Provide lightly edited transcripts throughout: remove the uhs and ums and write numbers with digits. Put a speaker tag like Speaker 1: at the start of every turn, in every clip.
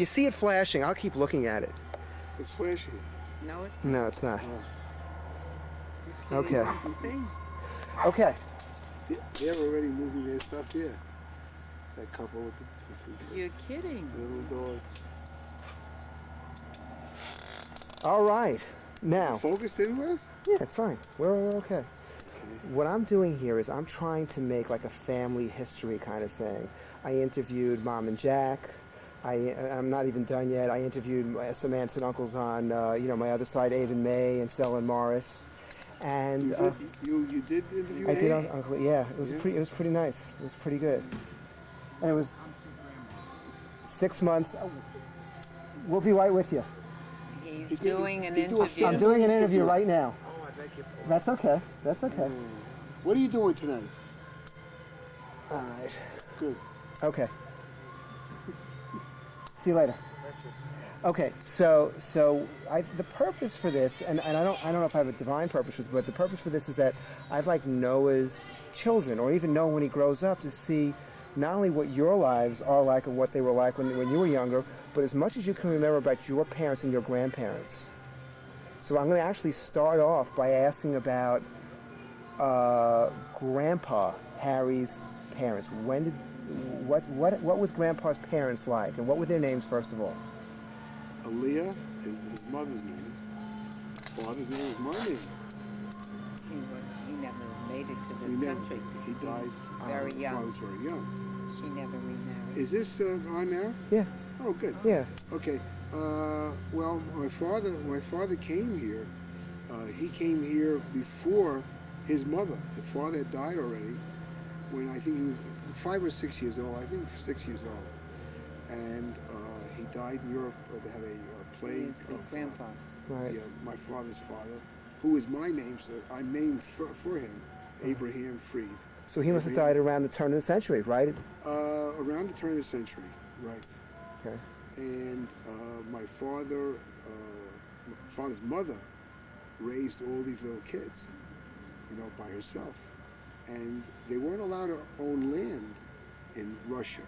Speaker 1: you see it flashing, I'll keep looking at it.
Speaker 2: It's flashing.
Speaker 3: No, it's
Speaker 1: No, it's not.
Speaker 2: Oh.
Speaker 1: Okay.
Speaker 3: thing.
Speaker 1: Okay.
Speaker 2: They're already moving their stuff here. That couple with the two
Speaker 3: You're
Speaker 2: kids.
Speaker 3: kidding.
Speaker 2: The little dog.
Speaker 1: All right. Now.
Speaker 2: Focused in, Wes?
Speaker 1: Yeah, it's fine. We're okay.
Speaker 2: Okay.
Speaker 1: What I'm doing here is I'm trying to make like a family history kind of thing. I interviewed Mom and Jack. I'm not even done yet. I interviewed some aunts and uncles on, my other side, Abe and May and Stella and Morris. And
Speaker 2: You did interview
Speaker 1: I
Speaker 2: Abe?
Speaker 1: did Uncle. Yeah, it was it was pretty nice. It was pretty good. And it was 6 months. We'll be right with you.
Speaker 3: He's doing an
Speaker 2: he's doing
Speaker 3: interview.
Speaker 1: I'm doing an interview right now.
Speaker 2: Oh, I beg your pardon.
Speaker 1: That's okay. That's okay.
Speaker 2: What are you doing tonight?
Speaker 1: All right.
Speaker 2: Good.
Speaker 1: Okay. See you later. Okay, so the purpose for this, and I don't know if I have a divine purpose for this, but the purpose for this is that I'd like Noah's children, or even Noah when he grows up, to see not only what your lives are like and what they were like when you were younger, but as much as you can remember about your parents and your grandparents. So I'm going to actually start off by asking about Grandpa Harry's parents. What was Grandpa's parents like, and what were their names first of all?
Speaker 2: Aaliyah is his mother's name. Father's name is my name.
Speaker 3: He never made it to this
Speaker 2: He
Speaker 3: country.
Speaker 2: He died
Speaker 3: Very young.
Speaker 2: Father's very young.
Speaker 3: She never remarried.
Speaker 2: Is this on now?
Speaker 1: Yeah.
Speaker 2: Oh, good.
Speaker 1: Yeah.
Speaker 2: Okay. Well, my father came here. He came here before his mother. His father had died already when I think he was 5 or 6 years old. I think 6 years old. And he died in Europe. They had a plague.
Speaker 3: He's the grandfather.
Speaker 1: Right.
Speaker 2: Yeah, my father's father, who is my name, so I'm named for him, Abraham Freed.
Speaker 1: So he must have died around the turn of the century, right?
Speaker 2: Around the turn of the century, right.
Speaker 1: Okay.
Speaker 2: And my father's mother raised all these little kids, by herself. And they weren't allowed to own land in Russia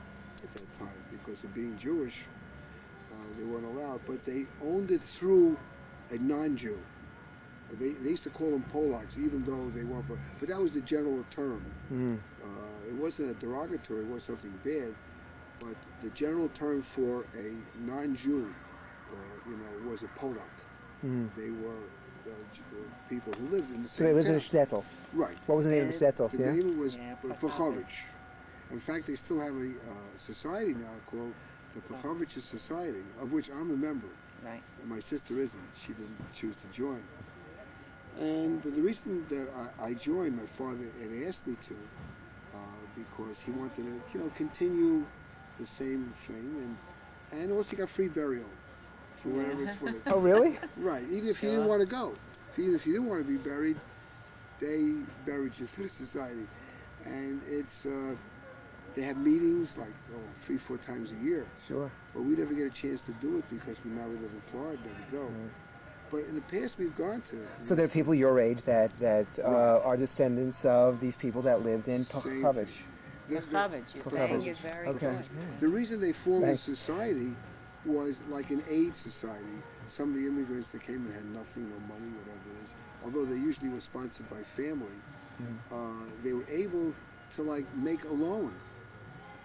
Speaker 2: at that time because of being Jewish. They weren't allowed, but they owned it through a non-Jew. They used to call them Polacks, even though they weren't. But that was the general term.
Speaker 1: Mm.
Speaker 2: It wasn't a derogatory; it was something bad. But the general term for a non-Jew, was a Polak.
Speaker 1: Mm.
Speaker 2: They were people who lived in the
Speaker 1: So
Speaker 2: same
Speaker 1: they lived in a
Speaker 2: town.
Speaker 1: shtetl.
Speaker 2: Right.
Speaker 1: What was the name of the shtetl?
Speaker 2: The
Speaker 1: Yeah.
Speaker 2: name was
Speaker 3: Yeah,
Speaker 2: Pachovich. In fact, they still have a society now called the Pachovich Society, of which I'm a member.
Speaker 3: Right.
Speaker 2: And my sister isn't. She didn't choose to join. And the reason that I joined, my father had asked me to, because he wanted to, continue the same thing, and also he got free burial for whatever it's worth.
Speaker 1: Oh, really?
Speaker 2: Right. Even if you didn't want to go, even if you didn't want to be buried, they buried you through the society, and it's. They have meetings like 3-4 times a year.
Speaker 1: Sure.
Speaker 2: But we never get a chance to do it because we now live in Florida, never go.
Speaker 1: Right.
Speaker 2: But in the past we've gone to.
Speaker 1: So there are people your age that are descendants of these people that lived in
Speaker 2: Same
Speaker 1: Pachovich.
Speaker 2: thing.
Speaker 3: Pachovich, you're saying is very
Speaker 1: Okay.
Speaker 3: good.
Speaker 2: The reason they formed
Speaker 1: Thanks.
Speaker 2: a society was like an aid society. Some of the immigrants that came in had nothing, no money, whatever it is. Although they usually were sponsored by family, they were able to make a loan.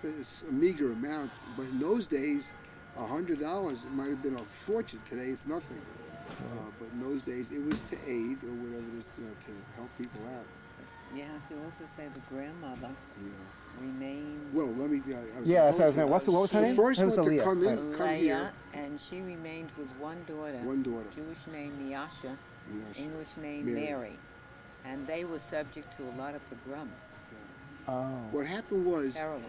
Speaker 2: It's a meager amount, but in those days, $100 might have been a fortune. Today it's nothing. But in those days, it was to aid or whatever it is, to help people out.
Speaker 3: You have to also say the grandmother remained
Speaker 2: Well, let me.
Speaker 1: Yeah, so I was going. What was her
Speaker 2: The
Speaker 1: name?
Speaker 2: first
Speaker 1: It was
Speaker 2: one to
Speaker 1: Aaliyah,
Speaker 2: come
Speaker 1: right.
Speaker 2: in, come
Speaker 3: Leah,
Speaker 2: here.
Speaker 3: and she remained with one daughter.
Speaker 2: One daughter.
Speaker 3: Jewish name Miasha,
Speaker 2: Yes.
Speaker 3: English name
Speaker 2: Mary.
Speaker 3: Mary. And they were subject to a lot of pogroms.
Speaker 1: Oh.
Speaker 2: What happened was
Speaker 3: Terrible.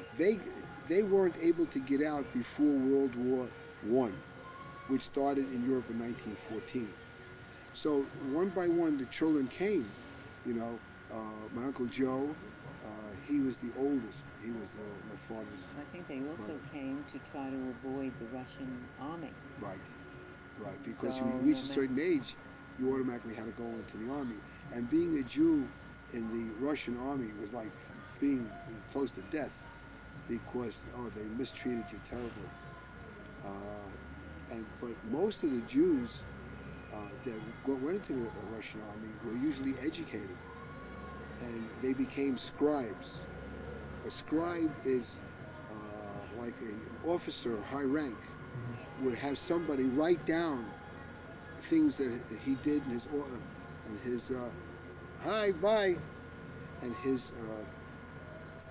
Speaker 2: they weren't able to get out before World War I, which started in Europe in 1914. So one by one, the children came. My Uncle Joe, he was the oldest. He was my father's.
Speaker 3: I think they also
Speaker 2: brother.
Speaker 3: came to try to avoid the Russian army.
Speaker 2: Right. Because
Speaker 3: So,
Speaker 2: when you reach a certain age, you automatically had to go into the army. And being a Jew in the Russian army was like being close to death, because they mistreated you terribly. But most of the Jews that went into the Russian army were usually educated, and they became scribes. A scribe is like an officer of high rank would have somebody write down things that he did in his hi, bye, and his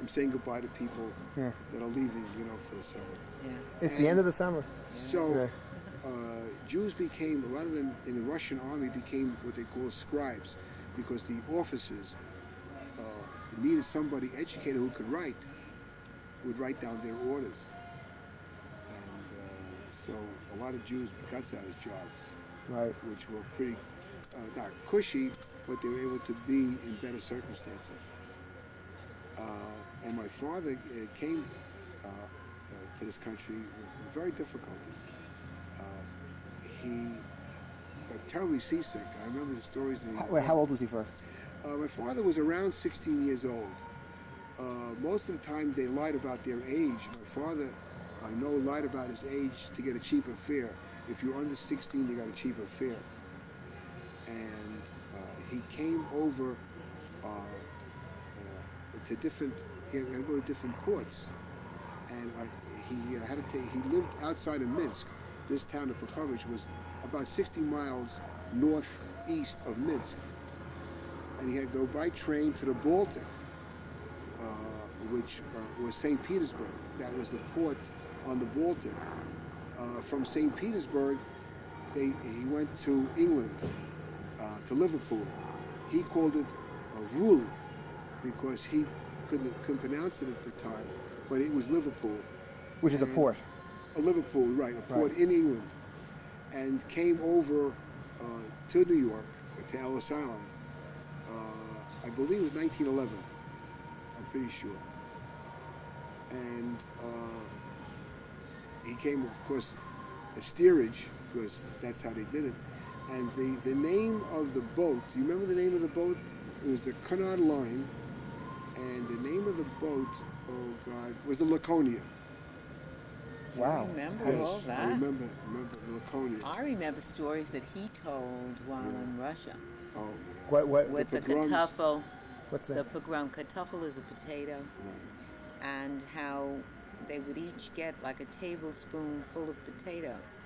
Speaker 2: I'm saying goodbye to people
Speaker 1: Yeah.
Speaker 2: that are leaving, for the summer.
Speaker 3: Yeah.
Speaker 1: It's the end of the summer.
Speaker 2: So
Speaker 1: Right.
Speaker 2: Jews became, a lot of them in the Russian army became what they call scribes, because the officers needed somebody educated who could write, would write down their orders. And so a lot of Jews got those jobs,
Speaker 1: Right.
Speaker 2: which were pretty, not cushy, but they were able to be in better circumstances. And my father came to this country with very difficulty. He got terribly seasick. I remember the stories.
Speaker 1: Wait, how old was he first?
Speaker 2: My father was around 16 years old. Most of the time they lied about their age. My father, I know, lied about his age to get a cheaper fare. If you're under 16, you got a cheaper fare. And he came over to different, he had to go to different ports. And he lived outside of Minsk. This town of Pokrovich was about 60 miles northeast of Minsk. And he had to go by train to the Baltic, which was St. Petersburg. That was the port on the Baltic. From St. Petersburg, he went to England, to Liverpool. He called it Vrul because he couldn't pronounce it at the time, but it was Liverpool.
Speaker 1: Which is a port.
Speaker 2: A Liverpool, right, a port in England, and came over to New York, to Ellis Island. I believe it was 1911, I'm pretty sure. And he came, of course, a steerage, because that's how they did it. And the name of the boat, do you remember the name of the boat? It was the Cunard Line, and the name of the boat, oh God, was the Laconia.
Speaker 1: Wow.
Speaker 3: I remember all that.
Speaker 2: I remember the Laconia.
Speaker 3: I remember stories that he told while in Russia.
Speaker 2: Oh,
Speaker 1: What?
Speaker 3: With the
Speaker 2: pogroms.
Speaker 3: kartoffel.
Speaker 1: What's
Speaker 3: The
Speaker 1: that?
Speaker 3: pogrom. Kartoffel is a potato. And how they would each get like a tablespoon full of potatoes.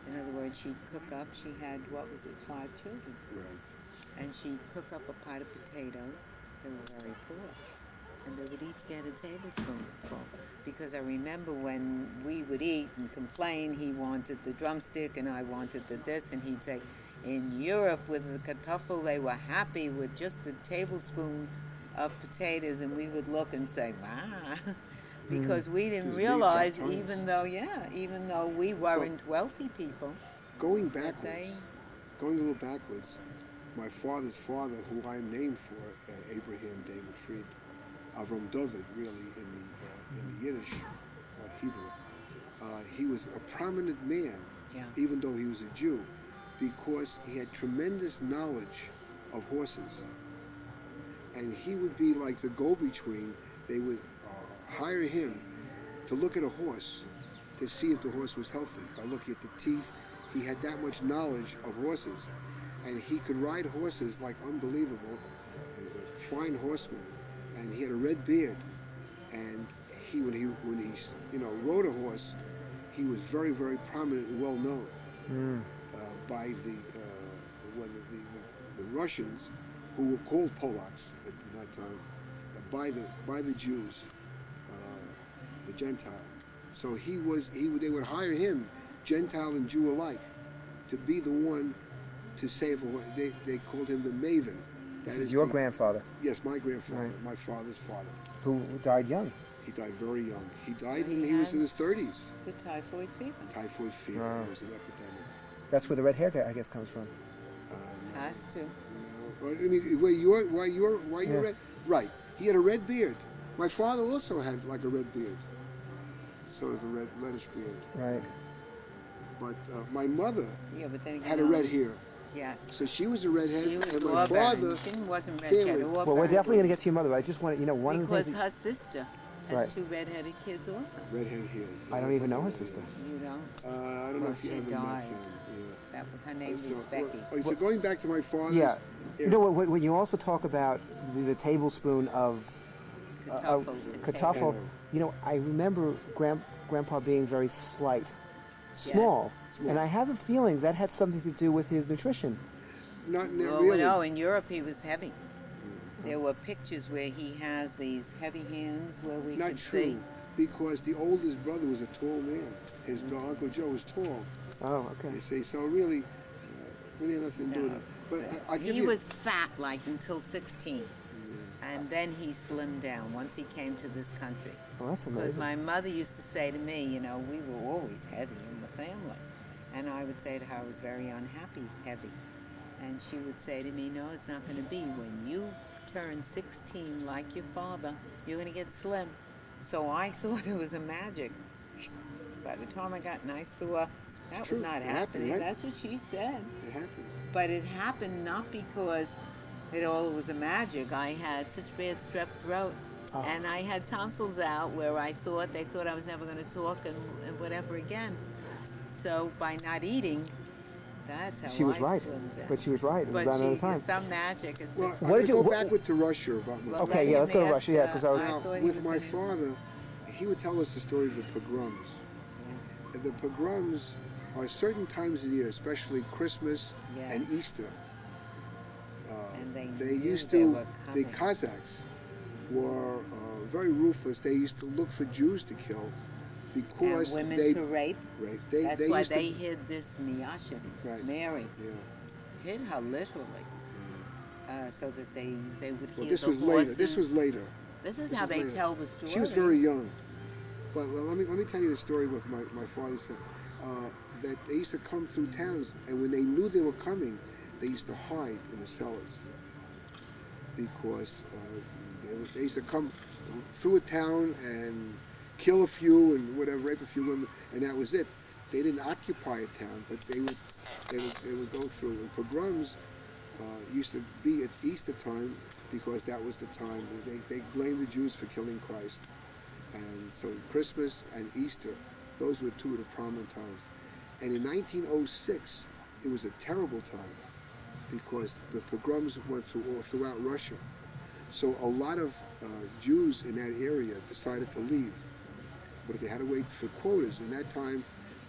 Speaker 3: In other words, she'd cook up, she had, 5 children.
Speaker 2: Right.
Speaker 3: And she'd cook up a pot of potatoes. They were very poor. And they would each get a tablespoonful. Because I remember when we would eat and complain, he wanted the drumstick and I wanted the this, and he'd say, in Europe with the kartoffel, they were happy with just the tablespoon of potatoes, and we would look and say, wow. Because we didn't
Speaker 2: These
Speaker 3: realize,
Speaker 2: big, tough times.
Speaker 3: even though we weren't wealthy people,
Speaker 2: Going
Speaker 3: that
Speaker 2: backwards, going a little backwards, my father's father, who I'm named for, Abraham David Fried, Avram David, really, in the Yiddish or Hebrew, he was a prominent man, even though he was a Jew, because he had tremendous knowledge of horses. And he would be like the go-between. They would hire him to look at a horse to see if the horse was healthy by looking at the teeth. He had that much knowledge of horses, and he could ride horses like unbelievable, fine horseman. And he had a red beard, and when he rode a horse, he was very, very prominent and well known by the Russians, who were called Polacks at that time, by the Jews, the Gentile. So they would hire him, Gentile and Jew alike, to be the one to save a horse. They called him the Maven.
Speaker 1: This is your grandfather,
Speaker 2: Yes, my grandfather,
Speaker 1: Right.
Speaker 2: my father's father.
Speaker 1: who died young.
Speaker 2: He died very young. He died
Speaker 3: He
Speaker 2: when he was
Speaker 3: had-
Speaker 2: in his 30s.
Speaker 3: the typhoid fever.
Speaker 2: Typhoid fever.
Speaker 1: Wow.
Speaker 2: It was an epidemic.
Speaker 1: That's where the red hair, I guess, comes from.
Speaker 3: Has to.
Speaker 2: No. Well, I mean, why you're
Speaker 1: Yeah.
Speaker 2: red? Right. He had a red beard. My father also had like a red beard, sort of a reddish beard.
Speaker 1: Right.
Speaker 2: But my mother
Speaker 3: Yeah, but then again,
Speaker 2: had a red hair,
Speaker 3: Yes.
Speaker 2: so she was a redhead,
Speaker 3: She was
Speaker 2: and my
Speaker 3: Auburn.
Speaker 2: father.
Speaker 3: She wasn't red.
Speaker 2: family.
Speaker 3: She had Auburn.
Speaker 1: Well, we're definitely going to get to your mother, but I just want to, one of the
Speaker 3: Because
Speaker 1: things.
Speaker 3: her sister has
Speaker 1: Right.
Speaker 3: 2 redheaded kids also.
Speaker 2: Redhead here.
Speaker 1: I don't even know her sister.
Speaker 3: You don't?
Speaker 2: I don't know
Speaker 3: Well,
Speaker 2: if you
Speaker 3: she
Speaker 2: ever
Speaker 3: died.
Speaker 2: met them.
Speaker 3: That was, her name was
Speaker 2: So,
Speaker 3: Becky.
Speaker 2: so going back to my father's.
Speaker 1: Yeah. You
Speaker 2: era-
Speaker 1: know, when you also talk about the tablespoon of Kartoffel, you know, I remember Grandpa being very slight, small,
Speaker 2: Small.
Speaker 1: and I have a feeling that had something to do with his nutrition.
Speaker 2: Not
Speaker 3: Well,
Speaker 2: really.
Speaker 3: no, in Europe he was heavy. There were pictures where he has these heavy hands where we
Speaker 2: Not
Speaker 3: could
Speaker 2: true,
Speaker 3: see.
Speaker 2: because the oldest brother was a tall man. His Uncle Joe was tall.
Speaker 1: Oh, okay.
Speaker 2: You see, so really, really had nothing to do with it. But I give
Speaker 3: He
Speaker 2: you.
Speaker 3: was fat like until 16. And then he slimmed down once he came to this country.
Speaker 1: Well, that's
Speaker 3: Because
Speaker 1: amazing.
Speaker 3: my mother used to say to me, you know, we were always heavy in the family. And I would say to her I was very unhappy, heavy. And she would say to me, no, it's not going to be. When you turn 16 like your father, you're going to get slim. So I thought it was a magic. By the time I got nice, that
Speaker 2: True.
Speaker 3: was not
Speaker 2: It happened,
Speaker 3: happening.
Speaker 2: right?
Speaker 3: That's what she said.
Speaker 2: It happened.
Speaker 3: But it happened not because it all was a magic. I had such bad strep throat, and I had tonsils out where they thought I was never going to talk and whatever again. So by not eating, that's how
Speaker 1: She was
Speaker 3: I
Speaker 1: right,
Speaker 3: slimmed down.
Speaker 1: but she was right. It was
Speaker 3: But
Speaker 1: about another time.
Speaker 3: it's some magic. It's
Speaker 2: Well,
Speaker 1: What
Speaker 2: I
Speaker 1: did you-
Speaker 2: go
Speaker 1: what-
Speaker 2: backward to Russia about my.
Speaker 3: Well,
Speaker 1: Okay,
Speaker 3: let
Speaker 1: yeah,
Speaker 3: him
Speaker 1: let's go to
Speaker 3: ask,
Speaker 1: Russia, yeah, 'cause I was-
Speaker 3: I
Speaker 2: Now,
Speaker 3: thought he
Speaker 2: with
Speaker 3: was
Speaker 2: my
Speaker 3: gonna-
Speaker 2: father, he would tell us the story of the pogroms. And the pogroms are certain times of the year, especially Christmas and
Speaker 3: Yes.
Speaker 2: Easter.
Speaker 3: And
Speaker 2: They
Speaker 3: knew
Speaker 2: used
Speaker 3: they
Speaker 2: to,
Speaker 3: were
Speaker 2: the
Speaker 3: coming.
Speaker 2: Cossacks were very ruthless. They used to look for Jews to kill because
Speaker 3: and women
Speaker 2: they,
Speaker 3: to rape.
Speaker 2: right,
Speaker 3: That's
Speaker 2: they
Speaker 3: why
Speaker 2: used
Speaker 3: they
Speaker 2: to,
Speaker 3: hid this Miyashin,
Speaker 2: Right.
Speaker 3: Mary,
Speaker 2: yeah.
Speaker 3: hid her literally, so that they would
Speaker 2: Well,
Speaker 3: hear
Speaker 2: this
Speaker 3: the
Speaker 2: was
Speaker 3: horses.
Speaker 2: later. This was later.
Speaker 3: This is
Speaker 2: this
Speaker 3: how
Speaker 2: was
Speaker 3: they
Speaker 2: later.
Speaker 3: tell the story.
Speaker 2: She was very young. But let me tell you the story with my father said that they used to come through towns, and when they knew they were coming, they used to hide in the cellars because they used to come through a town and kill a few and whatever, rape a few women, and that was it. They didn't occupy a town, but they would go through. And pogroms used to be at Easter time because that was the time they blamed the Jews for killing Christ. And so Christmas and Easter, those were two of the prominent times. And in 1906, it was a terrible time because the pogroms went throughout Russia. So a lot of Jews in that area decided to leave, but they had to wait for quotas. In that time,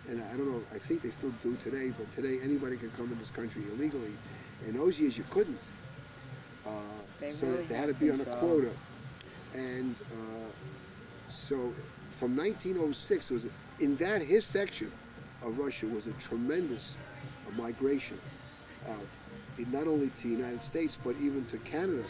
Speaker 2: and I don't know, I think they still do today, but today anybody can come in this country illegally. In those years, you couldn't. So
Speaker 3: really
Speaker 2: they had
Speaker 3: had
Speaker 2: to be on a
Speaker 3: control.
Speaker 2: quota. And so from 1906, it was in that his section of Russia was a tremendous migration out, not only to the United States, but even to Canada,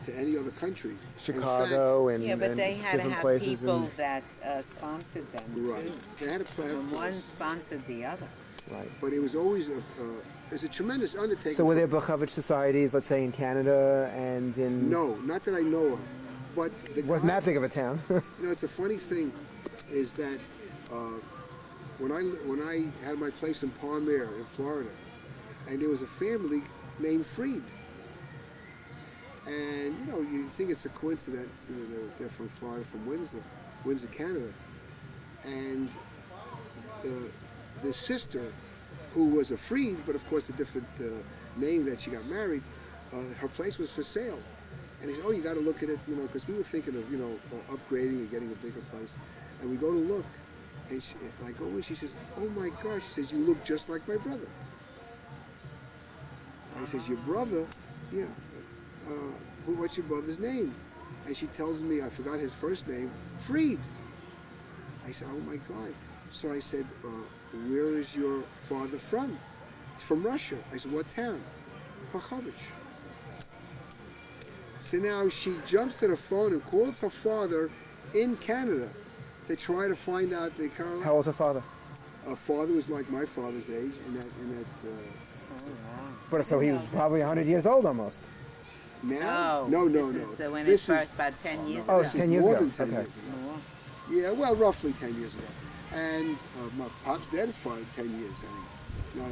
Speaker 2: to any other country.
Speaker 1: Chicago and,
Speaker 3: Yeah, but
Speaker 1: and
Speaker 3: they had to
Speaker 1: different
Speaker 3: have
Speaker 1: places.
Speaker 3: people
Speaker 1: And,
Speaker 3: that sponsored them
Speaker 2: Right.
Speaker 3: too.
Speaker 2: They had to
Speaker 3: And one sponsored the other.
Speaker 1: right.
Speaker 2: but it was always a tremendous undertaking.
Speaker 1: So were
Speaker 2: for-
Speaker 1: there Bukhovich societies, let's say in Canada and in...
Speaker 2: No, not that I know of. But the
Speaker 1: It wasn't
Speaker 2: guy-
Speaker 1: that big of a town.
Speaker 2: You know, it's a funny thing, is that when I had my place in Palm Air in Florida, and there was a family named Freed, and you know, you think it's a coincidence. You know, they're from Florida, from Windsor, Canada, and the sister, who was a Freed, but of course a different name that she got married, her place was for sale. And he said, oh, you got to look at it, you know, because we were thinking of, you know, upgrading and getting a bigger place. And we go to look, and I go in, she says, oh my gosh, she says, you look just like my brother. And he says, your brother? Yeah. What's your brother's name? And she tells me, I forgot his first name, Freed. I said, oh my God. So I said, where is your father from? From Russia. I said, what town? Bukhovich. So now she jumps to the phone and calls her father in Canada to try to find out the Carolina.
Speaker 1: How old's her father?
Speaker 2: Her father was like my father's age,
Speaker 1: But so he was probably 100 years old almost.
Speaker 2: now.
Speaker 3: No,
Speaker 2: No.
Speaker 3: This is when
Speaker 2: This
Speaker 3: it
Speaker 2: is
Speaker 3: first, about 10 years
Speaker 1: Oh,
Speaker 3: ago.
Speaker 1: it's 10 years
Speaker 2: more
Speaker 1: ago.
Speaker 2: than 10
Speaker 1: Okay.
Speaker 2: years ago.
Speaker 3: More.
Speaker 2: Yeah, well, roughly 10 years ago. And my pop's dead is 10 years. No.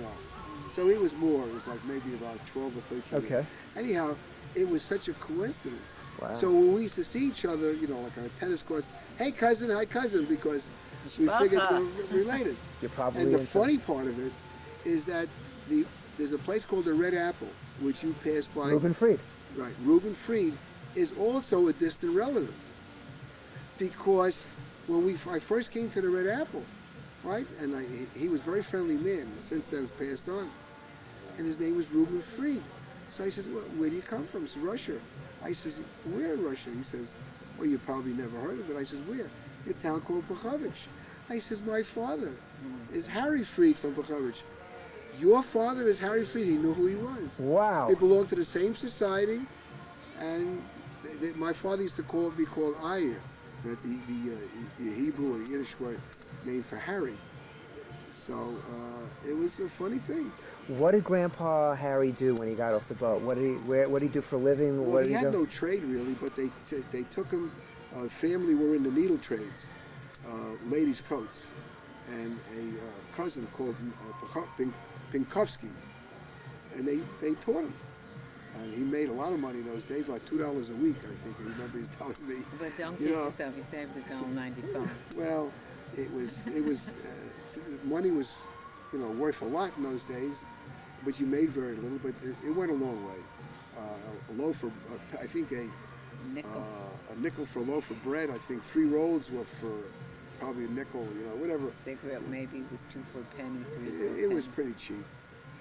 Speaker 2: So it was more. It was like maybe about 12 or 13
Speaker 1: Okay.
Speaker 2: years. Anyhow, it was such a coincidence.
Speaker 1: Wow.
Speaker 2: So when we used to see each other, you know, like on a tennis course, hey cousin, hi cousin, because we figured we were related.
Speaker 1: You're probably
Speaker 2: And the
Speaker 1: in some-
Speaker 2: funny part of it is that there's a place called the Red Apple, which you pass by.
Speaker 1: Reuben Fried.
Speaker 2: Right. Reuben Fried is also a distant relative. Because when I first came to the Red Apple, right, and he was a very friendly man, since then has passed on, and his name was Reuben Fried. So I says, well, where do you come from? He says, Russia. I says, where in Russia? He says, well, you probably never heard of it. I says, where? A town called Pukhovich. I says, my father is Harry Fried from Pukhovich. Your father is Harry Fried. He knew who he was.
Speaker 1: Wow.
Speaker 2: They belonged to the same society, and my father used to be called Ayer, the Hebrew or Yiddish word named for Harry. So it was a funny thing.
Speaker 1: What did Grandpa Harry do when he got off the boat? What did he do for a living?
Speaker 2: Well,
Speaker 1: What did
Speaker 2: he had
Speaker 1: do?
Speaker 2: no trade really, but they took him. Family were in the needle trades, ladies' coats, and a cousin called Pinkowski, and they taught him. And he made a lot of money in those days, like $2 a week, I think. I remember he was telling me.
Speaker 3: But don't
Speaker 2: you
Speaker 3: kid
Speaker 2: know,
Speaker 3: yourself. You saved his own 95.
Speaker 2: Well, it was money was, you know, worth a lot in those days, but you made very little. But it went a long way. A loaf of, I think
Speaker 3: Nickel.
Speaker 2: a nickel for a loaf of bread. I think 3 rolls were for probably a nickel. You know, whatever.
Speaker 3: Cigarette maybe was 2 for a penny. 3 for a
Speaker 2: It was
Speaker 3: penny.
Speaker 2: pretty cheap.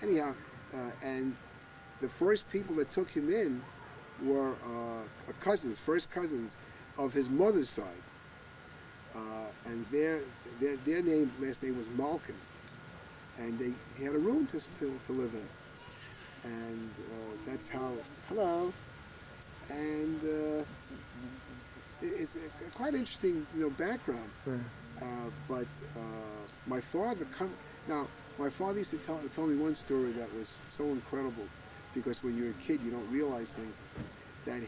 Speaker 2: Anyhow, and the first people that took him in were first cousins of his mother's side, and their last name was Malkin, and he had a room to live in, and that's how. Hello, and it's a quite interesting, you know, background. But my father my father used to tell me one story that was so incredible, because when you're a kid you don't realize things. That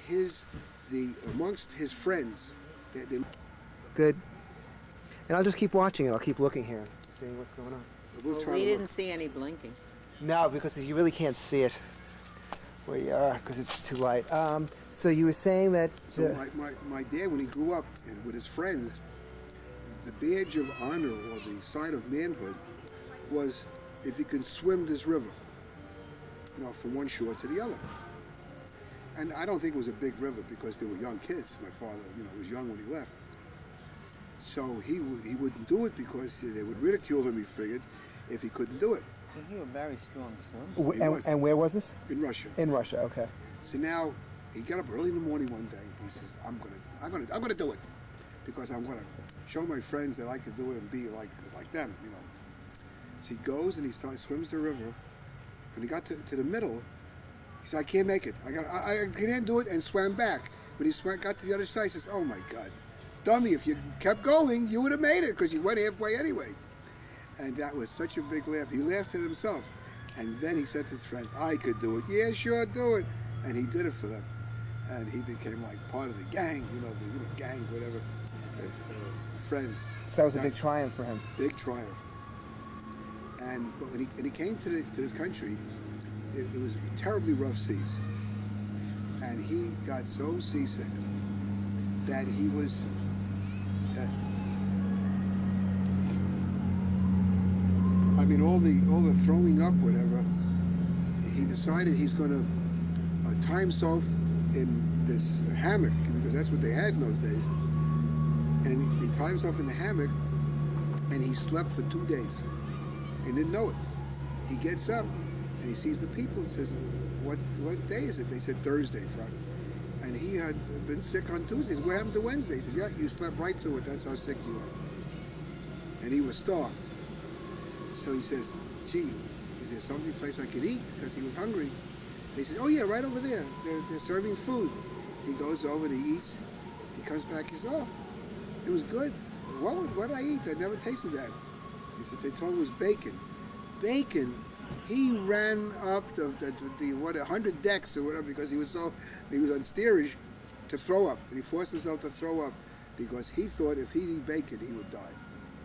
Speaker 2: amongst his friends, they
Speaker 1: Good. And I'll just keep watching it. I'll keep looking here, seeing what's going on.
Speaker 2: we'll
Speaker 3: Well,
Speaker 2: try
Speaker 3: we
Speaker 2: to
Speaker 3: didn't
Speaker 2: look.
Speaker 3: see any blinking.
Speaker 1: No, because you really can't see it where you are, because it's too light. So you were saying that...
Speaker 2: So my dad, when he grew up and with his friends, the badge of honor or the sign of manhood was if he could swim this river, you know, from one shore to the other. And I don't think it was a big river because they were young kids. My father, you know, was young when he left. So he wouldn't do it because they would ridicule him, he figured, if he couldn't do it
Speaker 3: But you were a very strong swimmer.
Speaker 2: He was.
Speaker 1: And where was this?
Speaker 2: in Russia.
Speaker 1: In Russia, okay.
Speaker 2: So now he got up early in the morning one day. He says, "I'm gonna do it, because I'm gonna show my friends that I can do it and be like them, you know." So he goes and he swims the river. When he got to the middle, he said, "I can't make it. I can't do it," and swam back. When he got to the other side, he says, "Oh my God, dummy! If you kept going, you would have made it because you went halfway anyway." And that was such a big laugh. He laughed at himself. And then he said to his friends, "I could do it. Yeah, sure, do it." And he did it for them. And he became like part of the gang, gang, whatever, friends.
Speaker 1: So that was a big triumph for him.
Speaker 2: Big triumph. But when he came to this country, it was terribly rough seas. And he got so seasick that he was... all the throwing up, whatever, he decided he's going to tie himself in this hammock, because that's what they had in those days. And he tied himself in the hammock, and he slept for 2 days. He didn't know it. He gets up, and he sees the people and says, what day is it? They said Thursday, Friday. And he had been sick on Tuesdays. What happened to Wednesday? He said, "Yeah, you slept right through it. That's how sick you are." And he was starved. So he says, "Gee, is there some place I could eat?" Because he was hungry. He says, "Oh yeah, right over there. They're serving food." He goes over and he eats. He comes back. He says, "Oh, it was good. What did I eat? I never tasted that." He said, "They told him it was bacon." Bacon. He ran up the 100 decks or whatever, because he was on steerage to throw up, and he forced himself to throw up because he thought if he'd eat bacon he would die.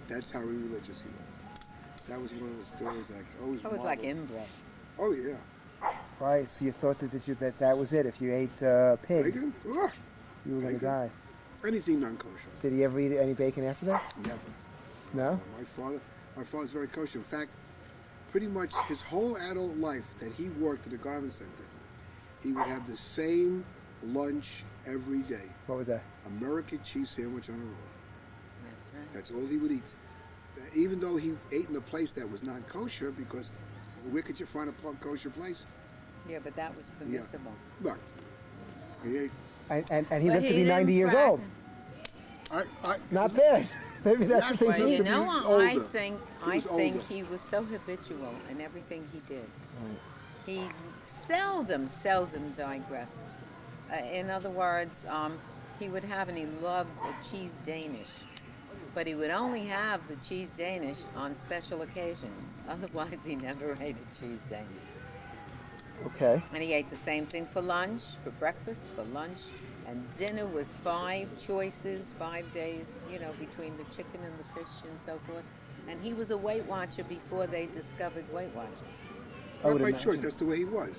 Speaker 2: That's how religious he was. That was one of the stories that I always
Speaker 3: That was like
Speaker 2: marveled.
Speaker 3: inbred.
Speaker 2: Oh yeah.
Speaker 1: Right. So you thought that was it. If you ate pig,
Speaker 2: Bacon? Ugh.
Speaker 1: you were going to
Speaker 2: Bacon?
Speaker 1: die.
Speaker 2: Anything non-kosher.
Speaker 1: Did he ever eat any bacon after that?
Speaker 2: Never.
Speaker 1: No.
Speaker 2: My father's very kosher. In fact, pretty much his whole adult life that he worked at a garment center, he would have the same lunch every day.
Speaker 1: What was that?
Speaker 2: American cheese sandwich on a roll.
Speaker 3: That's right.
Speaker 2: That's all he would eat. Even though he ate in a place that was non-kosher, because where could you find a kosher place?
Speaker 3: Yeah, but that was permissible.
Speaker 2: But he ate.
Speaker 1: And he
Speaker 3: But
Speaker 1: lived to
Speaker 3: he
Speaker 1: be 90
Speaker 3: didn't
Speaker 1: years
Speaker 3: practice-
Speaker 1: old.
Speaker 2: I
Speaker 1: Not bad. Maybe that's the thing
Speaker 2: Well,
Speaker 1: to
Speaker 3: Well,
Speaker 2: he
Speaker 3: you
Speaker 1: do.
Speaker 3: know
Speaker 2: was
Speaker 3: what? I
Speaker 2: older.
Speaker 3: think
Speaker 2: He was older.
Speaker 3: he was so habitual in everything he did. He seldom digressed. In other words, he would have, and he loved a cheese Danish, but he would only have the cheese Danish on special occasions. Otherwise, he never ate a cheese Danish.
Speaker 1: Okay.
Speaker 3: And he ate the same thing for lunch, for breakfast, for lunch, and dinner was 5 choices, 5 days, between the chicken and the fish and so forth. And he was a Weight Watcher before they discovered Weight Watchers.
Speaker 1: I
Speaker 2: not
Speaker 1: would
Speaker 2: by
Speaker 1: imagine.
Speaker 2: choice. That's the way he was.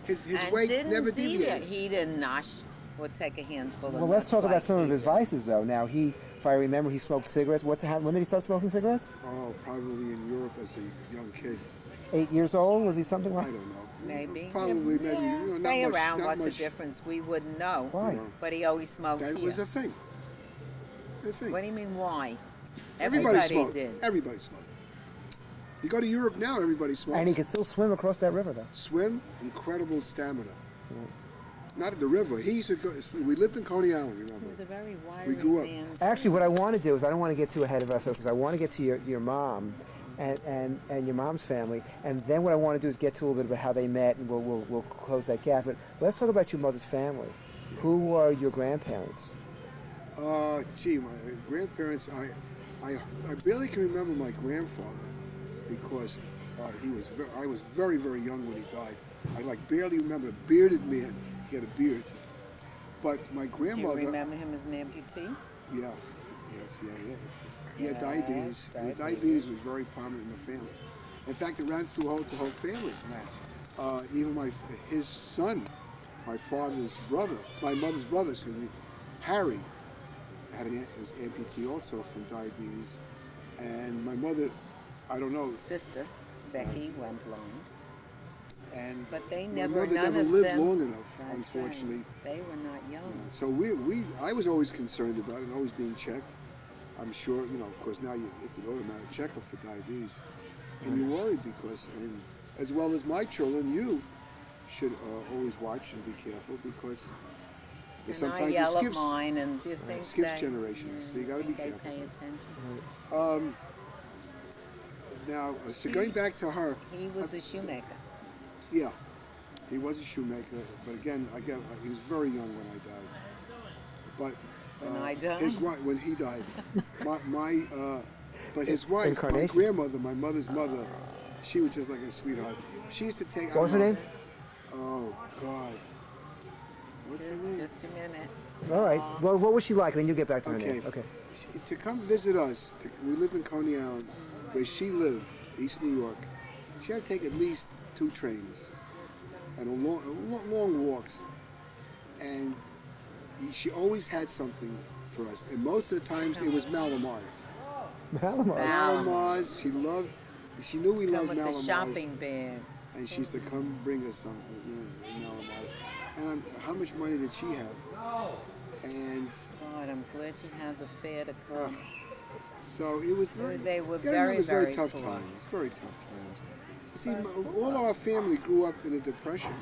Speaker 2: His
Speaker 3: And
Speaker 2: weight
Speaker 3: didn't
Speaker 2: never
Speaker 3: eat it.
Speaker 2: deviated.
Speaker 3: He didn't nosh or take a handful of
Speaker 1: Well, let's talk about
Speaker 3: like
Speaker 1: some of
Speaker 3: he
Speaker 1: his
Speaker 3: did.
Speaker 1: vices, though. Now, if I remember, he smoked cigarettes. When did he start smoking cigarettes?
Speaker 2: Oh, probably in Europe as a young kid.
Speaker 1: 8 years old? Was he something
Speaker 2: I
Speaker 1: like?
Speaker 2: don't know.
Speaker 3: Maybe.
Speaker 2: Probably, maybe. Not
Speaker 3: Say
Speaker 2: much,
Speaker 3: around
Speaker 2: not
Speaker 3: what's
Speaker 2: much.
Speaker 3: the difference? We wouldn't know.
Speaker 1: Why?
Speaker 3: But he always smoked
Speaker 2: That
Speaker 3: here.
Speaker 2: was a thing. A thing.
Speaker 3: What do you mean, why?
Speaker 2: Everybody smoked.
Speaker 3: did.
Speaker 2: Everybody smoked. You go to Europe now, everybody smokes.
Speaker 1: And he could still swim across that river, though.
Speaker 2: Swim, incredible stamina. Not at the river. He used to go. We lived in Coney Island,
Speaker 3: He
Speaker 2: remember?
Speaker 3: was a very wiry
Speaker 2: We grew up.
Speaker 3: man.
Speaker 1: Actually, what I want to do is I don't want to get too ahead of ourselves because I want to get to your mom and your mom's family, and then what I want to do is get to a little bit about how they met, and we'll close that gap. But let's talk about your mother's family. Who are your grandparents?
Speaker 2: Gee, my grandparents. I barely can remember my grandfather because I was very, very young when he died. I barely remember a bearded man. He had a beard. But my
Speaker 3: Do you
Speaker 2: grandmother.
Speaker 3: remember him as an amputee?
Speaker 2: Yeah. Yes, yeah. He had
Speaker 3: Yes,
Speaker 2: diabetes. And diabetes was very prominent in the family. In fact, it ran through the whole family. Even his son, my father's brother, my mother's brother, excuse me, Harry, was amputee also from diabetes. And my mother, I don't know,
Speaker 3: Sister, Becky, went blind.
Speaker 2: and
Speaker 3: But they
Speaker 2: my
Speaker 3: never,
Speaker 2: mother
Speaker 3: none
Speaker 2: never
Speaker 3: of
Speaker 2: lived
Speaker 3: them,
Speaker 2: long enough,
Speaker 3: That's
Speaker 2: unfortunately.
Speaker 3: right. They were not young.
Speaker 2: So I was always concerned about it and always being checked. I'm sure, of course now it's an automatic checkup for diabetes. And you worry because, and as well as my children, you should always watch and be careful because
Speaker 3: And I
Speaker 2: sometimes it
Speaker 3: yell at
Speaker 2: skips,
Speaker 3: mine, and you think
Speaker 2: skips
Speaker 3: that,
Speaker 2: generations, so you gotta be
Speaker 3: they
Speaker 2: careful.
Speaker 3: pay attention.
Speaker 2: Now, so going back to her,
Speaker 3: He was a shoemaker.
Speaker 2: yeah, he was a shoemaker, but again, he was very young when I died. But
Speaker 3: When I died?
Speaker 2: his wife, when he died, but his wife, my
Speaker 1: Incarnation.
Speaker 2: grandmother, my mother's mother, she was just like a sweetheart. She used to take.
Speaker 1: What was her name?
Speaker 2: Oh God, what's her name?
Speaker 3: Just a minute.
Speaker 1: All right. Well, what was she like? Then you get back to her
Speaker 2: Okay.
Speaker 1: name. Okay.
Speaker 2: To come visit us, we live in Coney Island, where she lived, East New York. She had to take at least 2 trains and long walks. And she always had something for us. And most of the times it was Malamars.
Speaker 1: Malamar.
Speaker 2: Malamars, she knew we
Speaker 3: Come
Speaker 2: loved
Speaker 3: with the
Speaker 2: Malamars.
Speaker 3: shopping bags.
Speaker 2: And she used to come bring us something, Malamars. And how much money did she have? And
Speaker 3: God, I'm glad you had the fare to come.
Speaker 2: so it was very,
Speaker 3: They were
Speaker 2: you gotta remember,
Speaker 3: very,
Speaker 2: it was very
Speaker 3: very
Speaker 2: tough
Speaker 3: poor.
Speaker 2: times. Very tough times. You see, all our family grew up in a depression,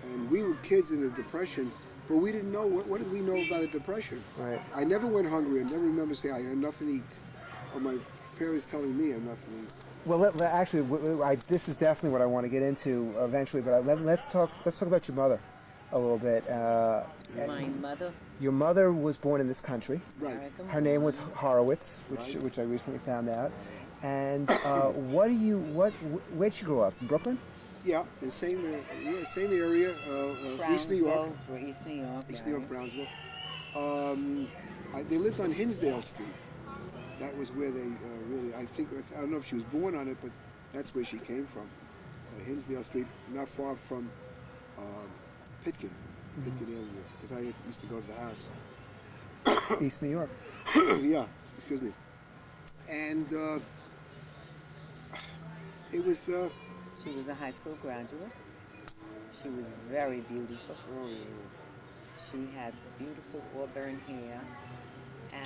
Speaker 2: and we were kids in a depression, but we didn't know what did we know about a depression.
Speaker 1: Right.
Speaker 2: I never went hungry. I never remember saying I had nothing to eat, or my parents telling me I had nothing to eat.
Speaker 1: Well, actually, this is definitely what I want to get into eventually. But let's talk about your mother a little bit.
Speaker 3: My mother,
Speaker 1: Your mother was born in this country.
Speaker 2: Right.
Speaker 3: Erica
Speaker 1: Her name was
Speaker 3: Moore.
Speaker 1: Horowitz,
Speaker 2: Right.
Speaker 1: which I recently found out. And where'd she grow up? In Brooklyn?
Speaker 2: Yeah, the same area, East New York.
Speaker 3: Brownsville, East New York.
Speaker 2: East New York,
Speaker 3: right.
Speaker 2: Brownsville. They lived on Hinsdale Street. That was where they really, I don't know if she was born on it, but that's where she came from. Hinsdale Street, not far from Pitkin, Avenue, because I used to go to the house.
Speaker 1: East New York.
Speaker 2: Yeah, excuse me. And it was,
Speaker 3: She was a high school graduate. She was very beautiful. She had beautiful auburn hair.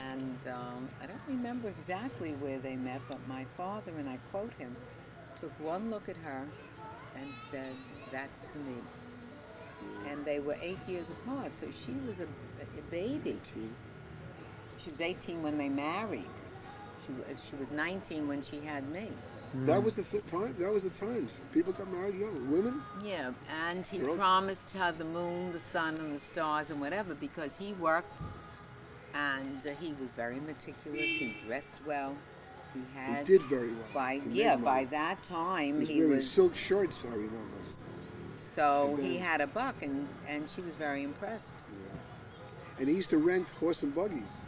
Speaker 3: And I don't remember exactly where they met, but my father, and I quote him, took one look at her and said, "That's for me." And they were 8 years apart, so she was a baby.
Speaker 2: 18.
Speaker 3: She was 18 when they married. She was 19 when she had me.
Speaker 2: That was the time. That was the times. People got married young. Women.
Speaker 3: Yeah, and he
Speaker 2: Girls?
Speaker 3: promised her the moon, the sun, and the stars, and whatever, because he worked, and he was very meticulous. He dressed well. He
Speaker 2: He
Speaker 3: had
Speaker 2: did very well.
Speaker 3: by
Speaker 2: He
Speaker 3: yeah
Speaker 2: made
Speaker 3: by
Speaker 2: money.
Speaker 3: that time
Speaker 2: He was
Speaker 3: he
Speaker 2: wearing
Speaker 3: was
Speaker 2: silk shirts. I remember.
Speaker 3: so
Speaker 2: and
Speaker 3: he
Speaker 2: then-
Speaker 3: had a buck, and she was very impressed.
Speaker 2: Yeah. And he used to rent horse and buggies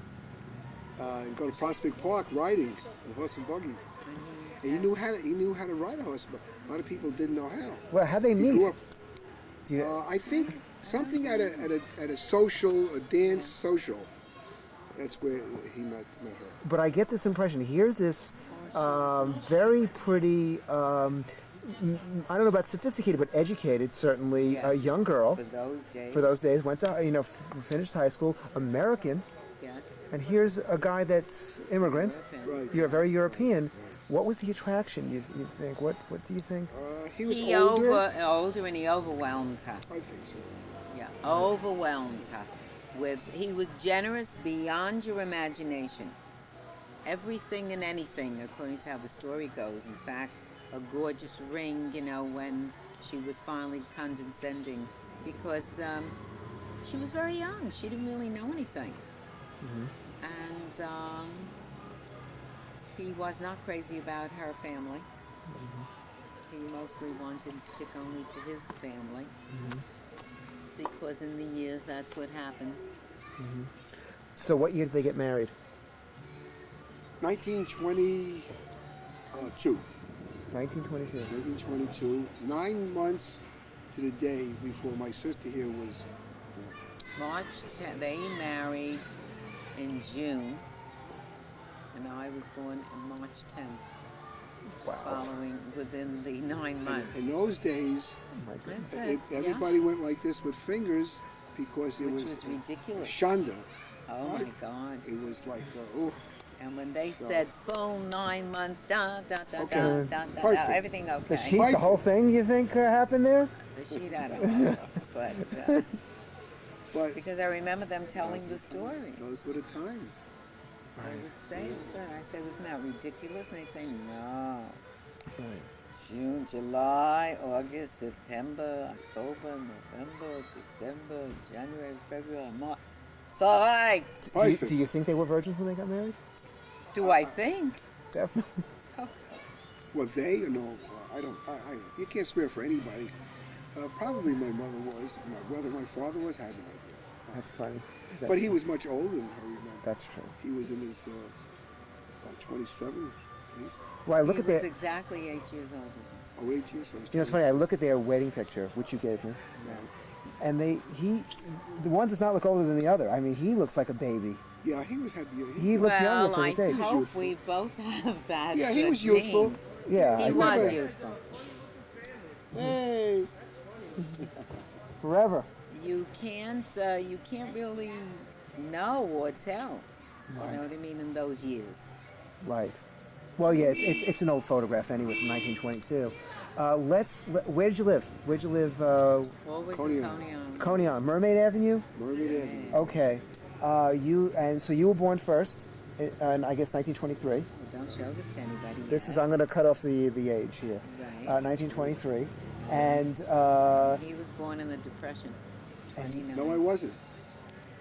Speaker 2: and go to Prospect Park riding in horse and buggy. And he knew how to ride a horse, but a lot of people didn't know how.
Speaker 1: Well, how'd they
Speaker 2: He
Speaker 1: meet?
Speaker 2: grew up.
Speaker 1: Do you,
Speaker 2: I think something at a social, a dance social. That's where he met her.
Speaker 1: but I get this impression. Here's this very pretty, I don't know about sophisticated, but educated, certainly,
Speaker 3: Yes.
Speaker 1: young girl
Speaker 3: For those days.
Speaker 1: for those days. Went to, finished high school, American.
Speaker 3: Yes.
Speaker 1: And here's a guy that's immigrant.
Speaker 3: European.
Speaker 2: Right.
Speaker 1: You're very European. What was the attraction, you think? What do you think?
Speaker 2: He was
Speaker 3: He
Speaker 2: older.
Speaker 3: older, and he overwhelmed her.
Speaker 2: I think so.
Speaker 3: Yeah, overwhelmed her. He was generous beyond your imagination. Everything and anything, according to how the story goes. In fact, a gorgeous ring, when she was finally condescending, because she was very young. She didn't really know anything. And he was not crazy about her family. He mostly wanted to stick only to his family. Because in the years, that's what happened.
Speaker 1: So what year did they get married?
Speaker 2: 1922.
Speaker 1: 1922.
Speaker 2: 1922. 9 months to the day before my sister here was
Speaker 3: March 10th, they married in June, and I was born on March 10th,
Speaker 1: Wow.
Speaker 3: following within the 9 months.
Speaker 2: In those days,
Speaker 1: Oh my goodness.
Speaker 3: That's it, yeah.
Speaker 2: everybody went like this with fingers because it
Speaker 3: Which
Speaker 2: was
Speaker 3: was ridiculous.
Speaker 2: Shonda.
Speaker 3: Oh my
Speaker 2: Right.
Speaker 3: God.
Speaker 2: It was like, oh,
Speaker 3: And when they
Speaker 2: So-
Speaker 3: said full 9 months,
Speaker 2: Okay.
Speaker 3: everything
Speaker 2: Perfect.
Speaker 3: okay.
Speaker 1: The sheet, the whole thing, you think happened there?
Speaker 3: The sheet, I don't know. But
Speaker 2: but
Speaker 3: because I remember them telling the story.
Speaker 2: those were the times.
Speaker 3: They would say the story, and I said, "Wasn't that ridiculous?" And they'd say, "No." June, July, August, September, October, November, December, January, February, March. It's all right.
Speaker 2: Perfect.
Speaker 1: Do you think they were virgins when they got married?
Speaker 3: Do I think?
Speaker 1: Definitely.
Speaker 2: Well, I don't. You can't swear for anybody. Probably my mother was. My father was. Had no idea.
Speaker 1: That's funny.
Speaker 2: But he was much older than her. Remember,
Speaker 1: That's true.
Speaker 2: he was in his about 27 at least.
Speaker 1: Well, I look
Speaker 3: He
Speaker 1: at
Speaker 3: was
Speaker 1: their.
Speaker 3: exactly 8 years older.
Speaker 2: Oh, 8 years. So
Speaker 1: It's funny. I look at their wedding picture, which you gave me, and the one does not look older than the other. I mean, he looks like a baby.
Speaker 2: Yeah, he was happy.
Speaker 1: He looked younger for
Speaker 3: I
Speaker 1: his age.
Speaker 3: hope
Speaker 2: Youthful.
Speaker 3: we both have that.
Speaker 2: Yeah, he
Speaker 3: good
Speaker 2: was youthful.
Speaker 3: gene.
Speaker 1: Yeah,
Speaker 3: He
Speaker 1: I
Speaker 3: was
Speaker 1: think
Speaker 3: youthful.
Speaker 2: Hey.
Speaker 1: forever.
Speaker 3: You can't really know or tell. You know what I mean? In those years.
Speaker 1: Right. Well, yeah, it's an old photograph anyway from 1922. Where did you live? Where'd you live?
Speaker 3: Always
Speaker 2: Coney
Speaker 3: in
Speaker 2: Island.
Speaker 3: Coney Island.
Speaker 1: Coney Island, Mermaid Avenue.
Speaker 2: Mermaid Avenue.
Speaker 1: Okay. So you were born first, in I guess 1923.
Speaker 3: Well, don't show this to anybody.
Speaker 1: This is
Speaker 3: yet.
Speaker 1: I'm going to cut off the age here.
Speaker 3: Right.
Speaker 1: 1923, and
Speaker 3: He was born in the Depression. 29.
Speaker 2: No, I wasn't.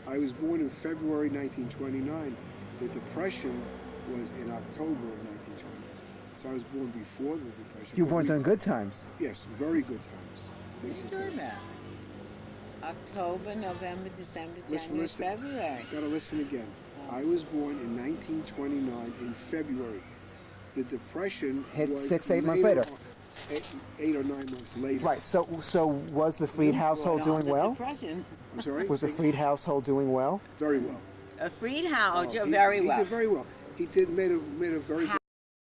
Speaker 2: I was born in February 1929. The Depression was in October of 1929. So I was born before the Depression.
Speaker 1: you were born
Speaker 2: But
Speaker 1: during good times.
Speaker 2: Yes, very good times.
Speaker 3: What are you talking about? October, November, December,
Speaker 2: Listen,
Speaker 3: January,
Speaker 2: listen.
Speaker 3: February.
Speaker 2: Gotta listen again. I was born in 1929 in February. The Depression
Speaker 1: Hit
Speaker 2: was
Speaker 1: 6-8 months later.
Speaker 2: 8 or 9 months later.
Speaker 1: Right. So was the Freed household
Speaker 4: Brought on
Speaker 1: doing
Speaker 4: the
Speaker 1: well?
Speaker 4: Depression.
Speaker 2: I'm sorry?
Speaker 1: Was the Freed household doing well?
Speaker 2: Very well.
Speaker 4: A Freed house,
Speaker 2: He-
Speaker 4: very
Speaker 2: he
Speaker 4: well.
Speaker 2: did very well. He made a very